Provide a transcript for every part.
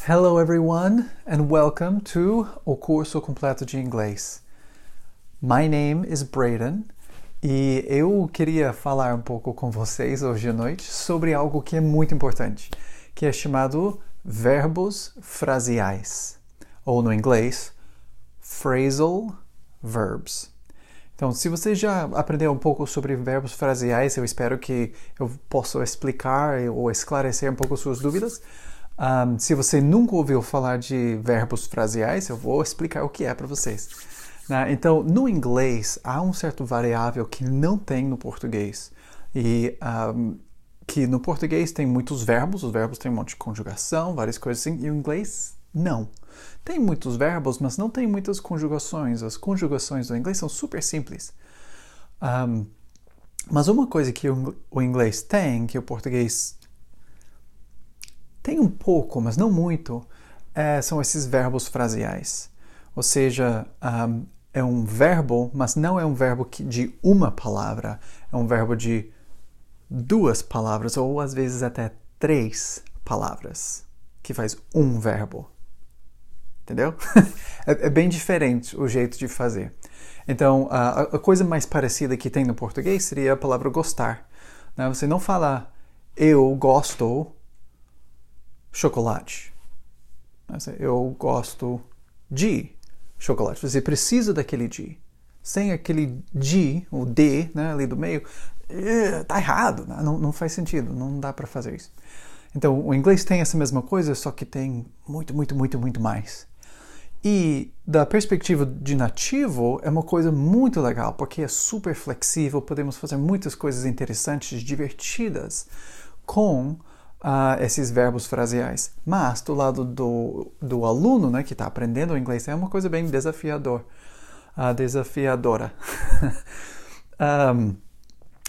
Hello everyone and welcome to O Curso Completo de Inglês. My name is Braden e eu queria falar um pouco com vocês hoje à noite sobre algo que é muito importante, que é chamado verbos frasiais, ou no inglês, phrasal verbs. Então, se você já aprendeu um pouco sobre verbos frasiais, eu espero que eu possa explicar ou esclarecer um pouco suas dúvidas. Se você nunca ouviu falar de verbos frasiais, eu vou explicar o que é para vocês. Então, no inglês, há um certo variável que não tem no português. E que no português tem muitos verbos, os verbos têm um monte de conjugação, várias coisas assim, e o inglês não. Tem muitos verbos, mas não tem muitas conjugações. As conjugações do inglês são super simples. Mas uma coisa que o inglês tem, que o português tem um pouco, mas não muito, são esses verbos frasiais. Ou seja, é um verbo, mas não é um verbo de uma palavra. É um verbo de duas palavras, ou às vezes até 3 palavras, que faz um verbo. Entendeu? É bem diferente o jeito de fazer. Então, a coisa mais parecida que tem no português seria a palavra gostar. Você não fala, eu gosto chocolate. Eu gosto de chocolate. Você precisa daquele de. Sem aquele de, o de, ali do meio, tá errado. Não faz sentido. Não dá para fazer isso. Então, o inglês tem essa mesma coisa, só que tem muito mais. E da perspectiva de nativo, é uma coisa muito legal, porque é super flexível, podemos fazer muitas coisas interessantes, divertidas, com esses verbos frasiais. Mas, do lado do aluno, que está aprendendo o inglês, é uma coisa bem desafiadora.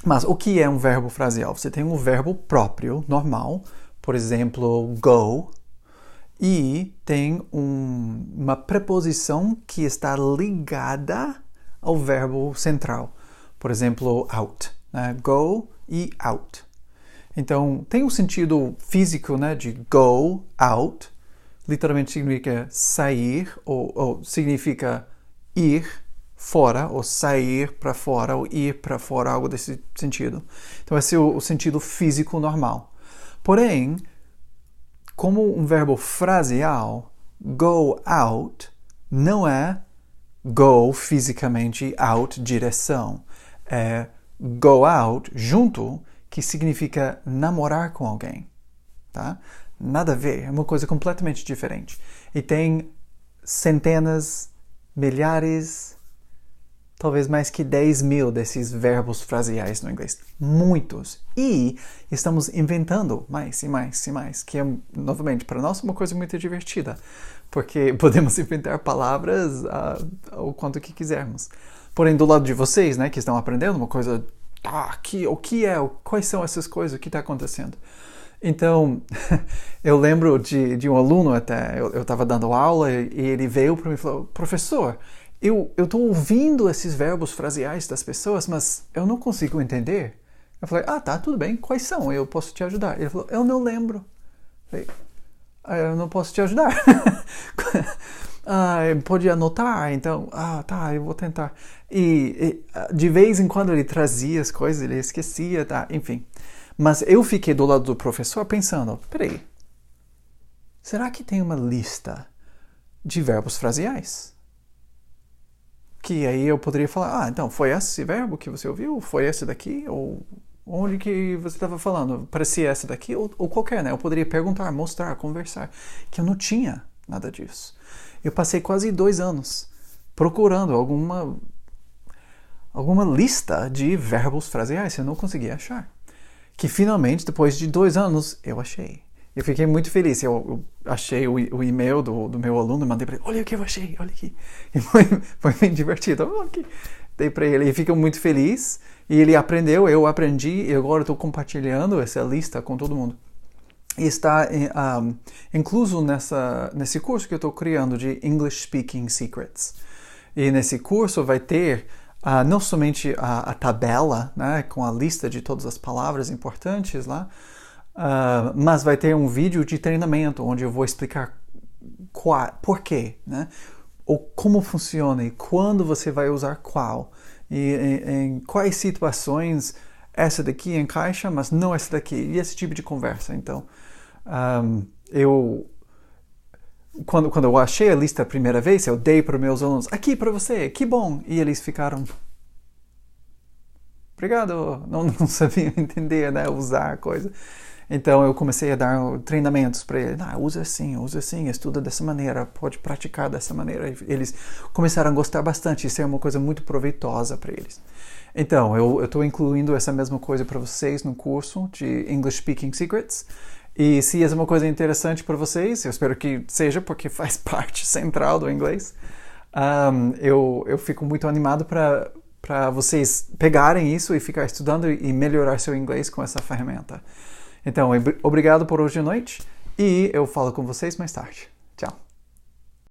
Mas o que é um verbo frasial? Você tem um verbo próprio, normal, por exemplo, go, e tem uma preposição que está ligada ao verbo central. Por exemplo, out. Go e out. Então, tem um sentido físico, de go out. Literalmente significa sair, ou significa ir fora, ou sair para fora, ou ir para fora, algo desse sentido. Então, esse é o sentido físico normal. Porém, como um verbo frasial, go out não é go fisicamente out, direção. É go out junto, que significa namorar com alguém. Tá? Nada a ver, é uma coisa completamente diferente. E tem centenas, milhares, talvez mais que 10 mil desses verbos frasiais no inglês. Muitos. E estamos inventando mais e mais e mais, que é, novamente, para nós uma coisa muito divertida, porque podemos inventar palavras o quanto que quisermos. Porém, do lado de vocês, que estão aprendendo uma coisa, o que é, quais são essas coisas, o que está acontecendo? Então, eu lembro de um aluno até, eu estava dando aula e ele veio para mim e falou, professor, eu estou ouvindo esses verbos frasiais das pessoas, mas eu não consigo entender. Eu falei, tá, tudo bem, quais são? Eu posso te ajudar. Ele falou, eu não lembro. Eu falei, eu não posso te ajudar. Pode anotar? Então, tá, eu vou tentar. E de vez em quando ele trazia as coisas, ele esquecia, tá, enfim. Mas eu fiquei do lado do professor pensando, peraí, será que tem uma lista de verbos frasiais? Que aí eu poderia falar, então, foi esse verbo que você ouviu? Foi esse daqui? Ou onde que você estava falando? Parecia esse daqui? Ou qualquer, Eu poderia perguntar, mostrar, conversar. Que eu não tinha nada disso. Eu passei quase 2 anos procurando alguma lista de verbos frasiais. Eu não conseguia achar. Que finalmente, depois de 2 anos, eu achei. Eu fiquei muito feliz. Eu achei o e-mail do meu aluno e mandei para ele. Olha o que eu achei, olha aqui. E foi bem divertido. Dei para ele. Ele ficou muito feliz. E ele aprendeu, eu aprendi. E agora estou compartilhando essa lista com todo mundo. E está incluso nesse curso que eu estou criando de English Speaking Secrets. E nesse curso vai ter não somente a tabela, com a lista de todas as palavras importantes lá, mas vai ter um vídeo de treinamento onde eu vou explicar por quê, né? Ou como funciona e quando você vai usar qual. E em quais situações essa daqui encaixa, mas não essa daqui. E esse tipo de conversa. Então, quando eu achei a lista a primeira vez, eu dei para meus alunos, aqui para você, que bom. E eles ficaram, obrigado, não sabiam entender, né, usar a coisa. Então eu comecei a dar treinamentos para eles. Usa assim, estuda dessa maneira, pode praticar dessa maneira. Eles começaram a gostar bastante, isso é uma coisa muito proveitosa para eles. Então, eu estou incluindo essa mesma coisa para vocês no curso de English Speaking Secrets. E se é uma coisa interessante para vocês, eu espero que seja, porque faz parte central do inglês, eu fico muito animado para vocês pegarem isso e ficar estudando e melhorar seu inglês com essa ferramenta. Então, obrigado por hoje à noite e eu falo com vocês mais tarde. Tchau.